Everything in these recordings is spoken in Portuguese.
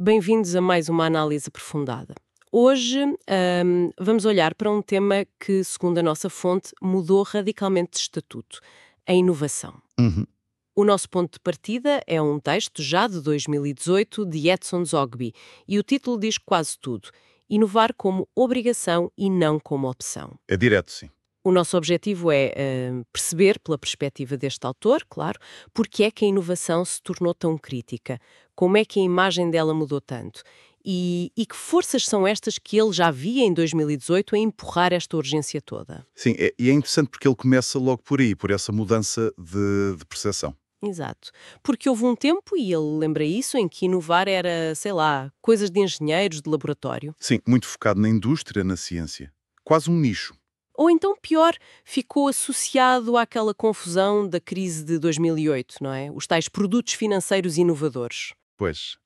Bem-vindos a mais uma análise aprofundada. Hoje, vamos olhar para um tema que, segundo a nossa fonte, mudou radicalmente de estatuto: a inovação. Uhum. O nosso ponto de partida é um texto já de 2018 de Edson Zogby e o título diz quase tudo: inovar como obrigação e não como opção. É direto, sim. O nosso objetivo é perceber, pela perspectiva deste autor, claro, porque é que a inovação se tornou tão crítica, como é que a imagem dela mudou tanto e que forças são estas que ele já via em 2018 a empurrar esta urgência toda. Sim, e é interessante porque ele começa logo por aí, por essa mudança de percepção. Exato. Porque houve um tempo, e ele lembra isso, em que inovar era, sei lá, coisas de engenheiros de laboratório. Sim, muito focado na indústria, na ciência. Quase um nicho. Ou então, pior, ficou associado àquela confusão da crise de 2008, não é? Os tais produtos financeiros inovadores. Pois,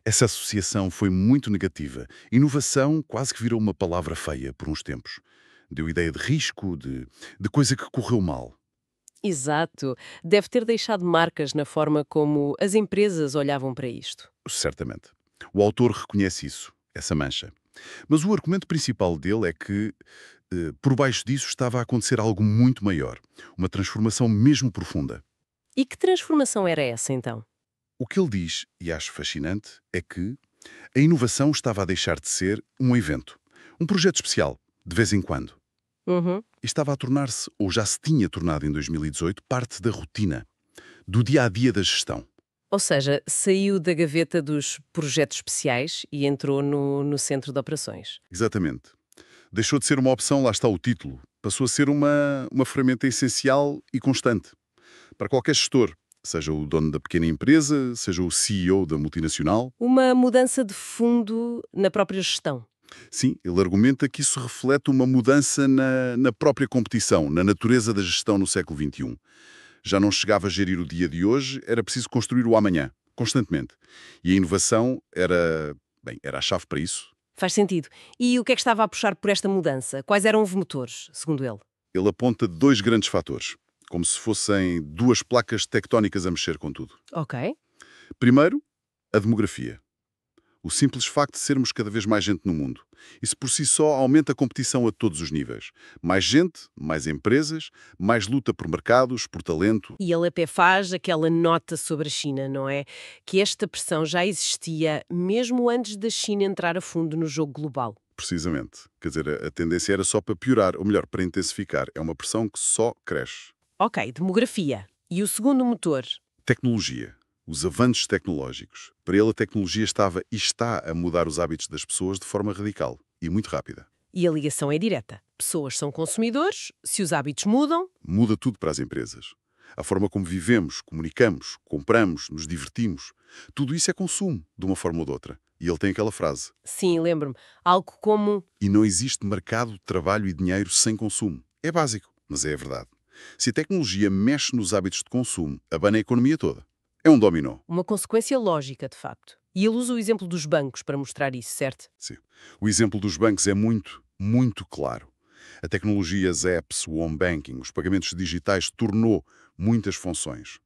essa associação foi muito negativa. Inovação quase que virou uma palavra feia por uns tempos. Deu ideia de risco, de coisa que correu mal. Exato. Deve ter deixado marcas na forma como as empresas olhavam para isto. Certamente. O autor reconhece isso, essa mancha. Mas o argumento principal dele é que, por baixo disso, estava a acontecer algo muito maior. Uma transformação mesmo profunda. E que transformação era essa, então? O que ele diz, e acho fascinante, é que a inovação estava a deixar de ser um evento, um projeto especial, de vez em quando. Uhum. E estava a tornar-se, ou já se tinha tornado em 2018, parte da rotina, do dia-a-dia da gestão. Ou seja, saiu da gaveta dos projetos especiais e entrou no centro de operações. Exatamente. Deixou de ser uma opção, lá está o título. Passou a ser uma ferramenta essencial e constante. Para qualquer gestor, seja o dono da pequena empresa, seja o CEO da multinacional. Uma mudança de fundo na própria gestão. Sim, ele argumenta que isso reflete uma mudança na própria competição, na natureza da gestão no século XXI. Já não chegava a gerir o dia de hoje, era preciso construir o amanhã, constantemente. E a inovação era a chave para isso. Faz sentido. E o que é que estava a puxar por esta mudança? Quais eram os motores, segundo ele? Ele aponta dois grandes fatores, como se fossem duas placas tectónicas a mexer com tudo. Ok. Primeiro, a demografia. O simples facto de sermos cada vez mais gente no mundo. Isso por si só aumenta a competição a todos os níveis. Mais gente, mais empresas, mais luta por mercados, por talento. E ele até faz aquela nota sobre a China, não é? Que esta pressão já existia mesmo antes da China entrar a fundo no jogo global. Precisamente. Quer dizer, a tendência era só para piorar, ou melhor, para intensificar. É uma pressão que só cresce. Ok, demografia. E o segundo motor? Tecnologia. Os avanços tecnológicos. Para ele, a tecnologia estava e está a mudar os hábitos das pessoas de forma radical e muito rápida. E a ligação é direta. Pessoas são consumidores, se os hábitos mudam. Muda tudo para as empresas. A forma como vivemos, comunicamos, compramos, nos divertimos. Tudo isso é consumo, de uma forma ou de outra. E ele tem aquela frase. Sim, lembro-me. Algo como. E não existe mercado, trabalho e dinheiro sem consumo. É básico, mas é a verdade. Se a tecnologia mexe nos hábitos de consumo, abana a economia toda. É um dominó. Uma consequência lógica, de facto. E ele usa o exemplo dos bancos para mostrar isso, certo? Sim. O exemplo dos bancos é muito, muito claro. A tecnologia, as apps, o home banking, os pagamentos digitais tornou muitas funções.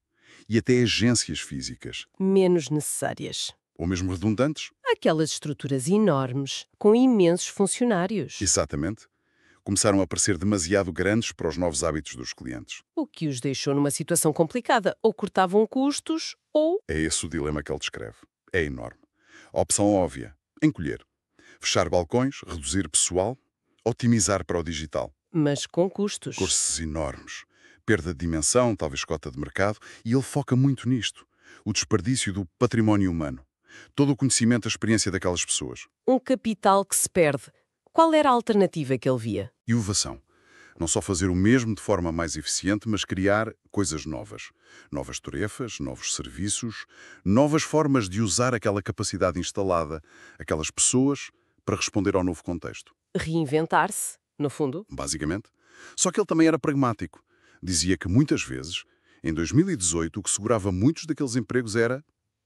E até agências físicas, Menos necessárias. ou mesmo redundantes. Aquelas estruturas enormes, com imensos funcionários. Exatamente. Começaram a parecer demasiado grandes para os novos hábitos dos clientes. O que os deixou numa situação complicada. Ou cortavam custos, ou. É esse o dilema que ele descreve. É enorme. A opção óbvia, encolher. Fechar balcões, reduzir pessoal, otimizar para o digital. Mas com custos. Custos enormes. Perda de dimensão, talvez cota de mercado, e ele foca muito nisto. O desperdício do património humano. Todo o conhecimento, a experiência daquelas pessoas. Um capital que se perde. Qual era a alternativa que ele via? Inovação. Não só fazer o mesmo de forma mais eficiente, mas criar coisas novas. Novas tarefas, novos serviços, novas formas de usar aquela capacidade instalada, aquelas pessoas, para responder ao novo contexto. Reinventar-se, no fundo. Basicamente. Só que ele também era pragmático. Dizia que muitas vezes, em 2018, o que segurava muitos daqueles empregos era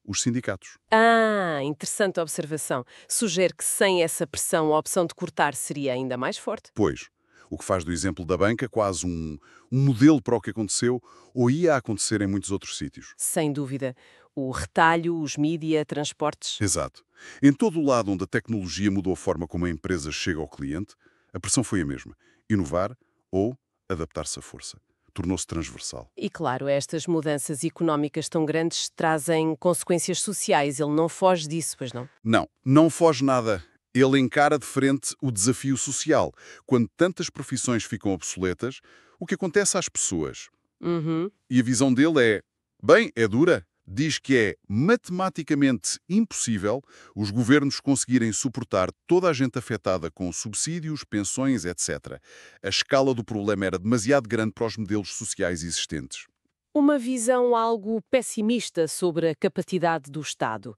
os sindicatos. Ah, interessante observação. Sugere que sem essa pressão a opção de cortar seria ainda mais forte. Pois, o que faz do exemplo da banca quase um modelo para o que aconteceu ou ia acontecer em muitos outros sítios. Sem dúvida. O retalho, os mídia, transportes. Exato. Em todo o lado onde a tecnologia mudou a forma como a empresa chega ao cliente, a pressão foi a mesma. Inovar ou adaptar-se à força. Tornou-se transversal. E claro, estas mudanças económicas tão grandes trazem consequências sociais. Ele não foge disso, pois não? Não, não foge nada. Ele encara de frente o desafio social. Quando tantas profissões ficam obsoletas, o que acontece às pessoas? Uhum. E a visão dele é, bem, é dura. Diz que é matematicamente impossível os governos conseguirem suportar toda a gente afetada com subsídios, pensões, etc. A escala do problema era demasiado grande para os modelos sociais existentes. Uma visão algo pessimista sobre a capacidade do Estado.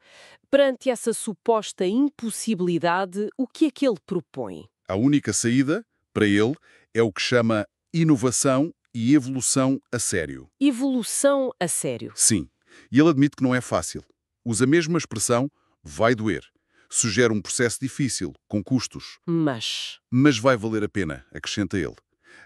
Perante essa suposta impossibilidade, o que é que ele propõe? A única saída, para ele, é o que chama inovação e evolução a sério. Evolução a sério. Sim, e ele admite que não é fácil. Usa a mesma expressão, vai doer. Sugere um processo difícil, com custos. Mas vai valer a pena, acrescenta ele.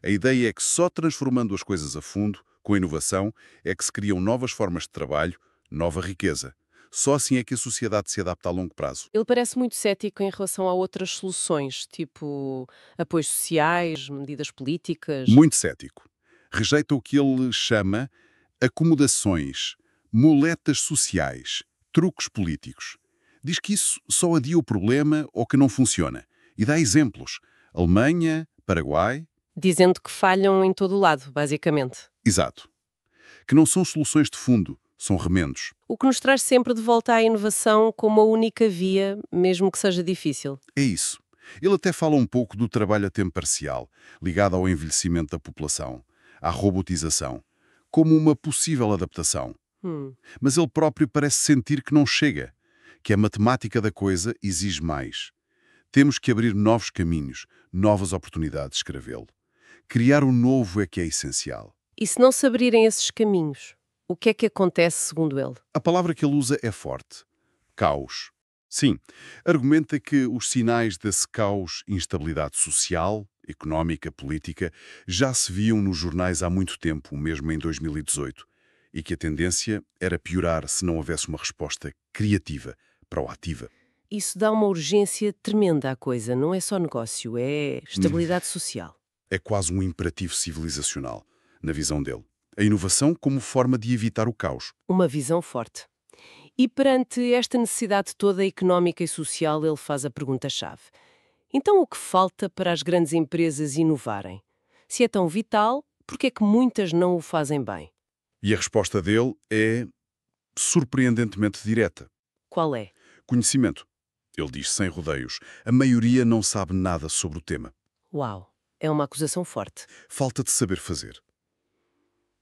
A ideia é que só transformando as coisas a fundo, com inovação, é que se criam novas formas de trabalho, nova riqueza. Só assim é que a sociedade se adapta a longo prazo. Ele parece muito cético em relação a outras soluções, tipo apoios sociais, medidas políticas. Muito cético. Rejeita o que ele chama acomodações, muletas sociais, truques políticos. Diz que isso só adia o problema ou que não funciona. E dá exemplos. Alemanha, Paraguai. Dizendo que falham em todo o lado, basicamente. Exato. Que não são soluções de fundo, são remendos. O que nos traz sempre de volta à inovação como a única via, mesmo que seja difícil. É isso. Ele até fala um pouco do trabalho a tempo parcial, ligado ao envelhecimento da população, à robotização, como uma possível adaptação. Mas ele próprio parece sentir que não chega, que a matemática da coisa exige mais. Temos que abrir novos caminhos, novas oportunidades, escrevê-lo. Criar o novo é que é essencial. E se não se abrirem esses caminhos, o que é que acontece segundo ele? A palavra que ele usa é forte. Caos. Sim, argumenta que os sinais desse caos, instabilidade social, económica, política, já se viam nos jornais há muito tempo, mesmo em 2018, e que a tendência era piorar se não houvesse uma resposta criativa, proativa. Isso dá uma urgência tremenda à coisa, não é só negócio, é estabilidade social. É quase um imperativo civilizacional, na visão dele. A inovação como forma de evitar o caos. Uma visão forte. E perante esta necessidade toda económica e social, ele faz a pergunta-chave. Então o que falta para as grandes empresas inovarem? Se é tão vital, por que é que muitas não o fazem bem? E a resposta dele é surpreendentemente direta. Qual é? Conhecimento. Ele diz sem rodeios. A maioria não sabe nada sobre o tema. Uau, é uma acusação forte. Falta de saber fazer.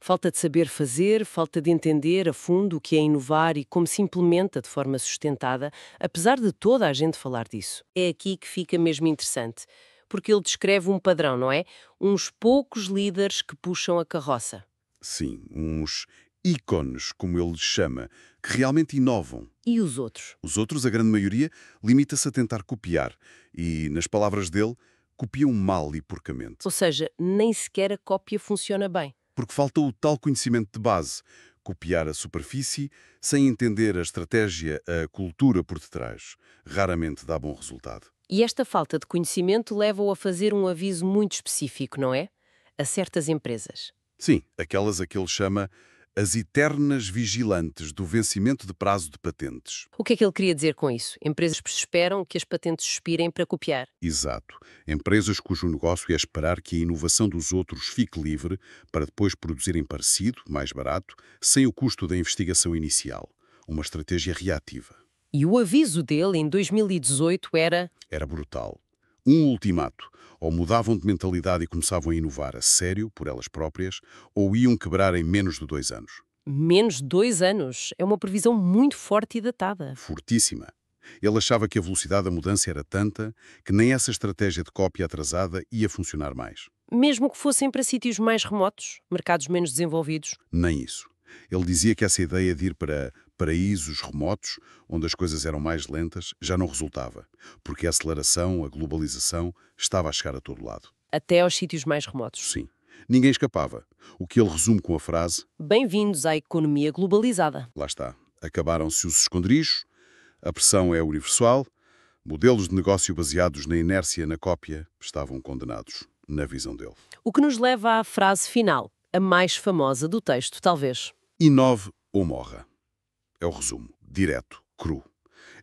Falta de saber fazer, falta de entender a fundo o que é inovar e como se implementa de forma sustentada, apesar de toda a gente falar disso. É aqui que fica mesmo interessante, porque ele descreve um padrão, não é? Uns poucos líderes que puxam a carroça. Sim, uns ícones, como ele lhes chama, que realmente inovam. E os outros? Os outros, a grande maioria, limita-se a tentar copiar e, nas palavras dele, copiam mal e porcamente. Ou seja, nem sequer a cópia funciona bem. Porque falta o tal conhecimento de base, copiar a superfície sem entender a estratégia, a cultura por detrás. Raramente dá bom resultado. E esta falta de conhecimento leva-o a fazer um aviso muito específico, não é? A certas empresas. Sim, aquelas a que ele chama as eternas vigilantes do vencimento de prazo de patentes. O que é que ele queria dizer com isso? Empresas que esperam que as patentes expirem para copiar. Exato. Empresas cujo negócio é esperar que a inovação dos outros fique livre para depois produzirem parecido, mais barato, sem o custo da investigação inicial. Uma estratégia reativa. E o aviso dele, em 2018, era... Era brutal. Um ultimato. Ou mudavam de mentalidade e começavam a inovar a sério, por elas próprias, ou iam quebrar em menos de 2 anos. Menos de 2 anos. É uma previsão muito forte e datada. Fortíssima. Ele achava que a velocidade da mudança era tanta que nem essa estratégia de cópia atrasada ia funcionar mais. Mesmo que fossem para sítios mais remotos, mercados menos desenvolvidos. Nem isso. Ele dizia que essa ideia de ir para paraísos remotos, onde as coisas eram mais lentas, já não resultava, porque a aceleração, a globalização, estava a chegar a todo lado. Até aos sítios mais remotos. Sim. Ninguém escapava. O que ele resume com a frase... Bem-vindos à economia globalizada. Lá está. Acabaram-se os esconderijos, a pressão é universal, modelos de negócio baseados na inércia e na cópia estavam condenados, na visão dele. O que nos leva à frase final, a mais famosa do texto, talvez. Inove ou morra. É o resumo, direto, cru.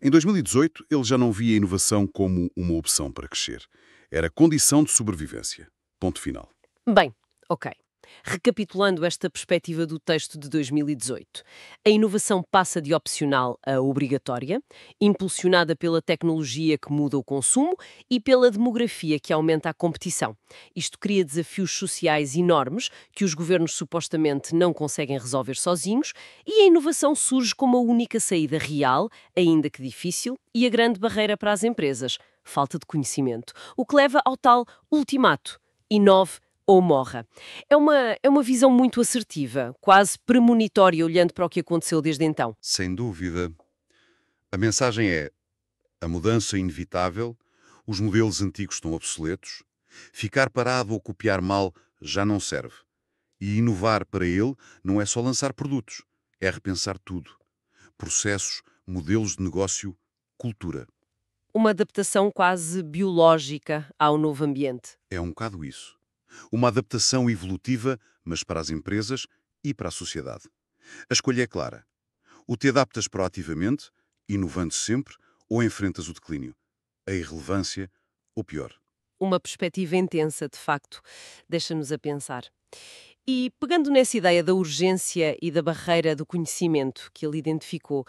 Em 2018, ele já não via a inovação como uma opção para crescer. Era condição de sobrevivência. Ponto final. Bem, ok. Recapitulando esta perspectiva do texto de 2018, a inovação passa de opcional a obrigatória, impulsionada pela tecnologia que muda o consumo e pela demografia que aumenta a competição. Isto cria desafios sociais enormes que os governos supostamente não conseguem resolver sozinhos e a inovação surge como a única saída real, ainda que difícil, e a grande barreira para as empresas, falta de conhecimento, o que leva ao tal ultimato: inove ou morra. É uma visão muito assertiva, quase premonitória, olhando para o que aconteceu desde então. Sem dúvida. A mensagem é: a mudança é inevitável, os modelos antigos estão obsoletos, ficar parado ou copiar mal já não serve. E inovar para ele não é só lançar produtos, é repensar tudo. Processos, modelos de negócio, cultura. Uma adaptação quase biológica ao novo ambiente. É um bocado isso. Uma adaptação evolutiva, mas para as empresas e para a sociedade. A escolha é clara. Ou te adaptas proativamente, inovando sempre, ou enfrentas o declínio, a irrelevância, ou pior. Uma perspectiva intensa, de facto. Deixa-nos a pensar. E pegando nessa ideia da urgência e da barreira do conhecimento que ele identificou,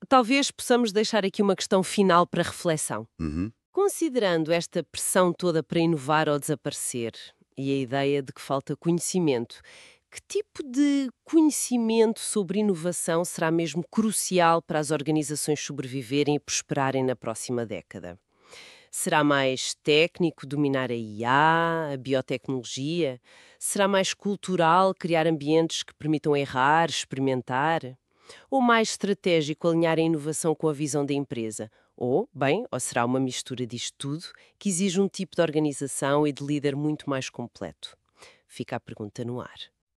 talvez possamos deixar aqui uma questão final para reflexão. Uhum. Considerando esta pressão toda para inovar ou desaparecer e a ideia de que falta conhecimento, que tipo de conhecimento sobre inovação será mesmo crucial para as organizações sobreviverem e prosperarem na próxima década? Será mais técnico dominar a IA, a biotecnologia? Será mais cultural criar ambientes que permitam errar, experimentar? Ou mais estratégico alinhar a inovação com a visão da empresa? Ou será uma mistura disto tudo que exige um tipo de organização e de líder muito mais completo? Fica a pergunta no ar.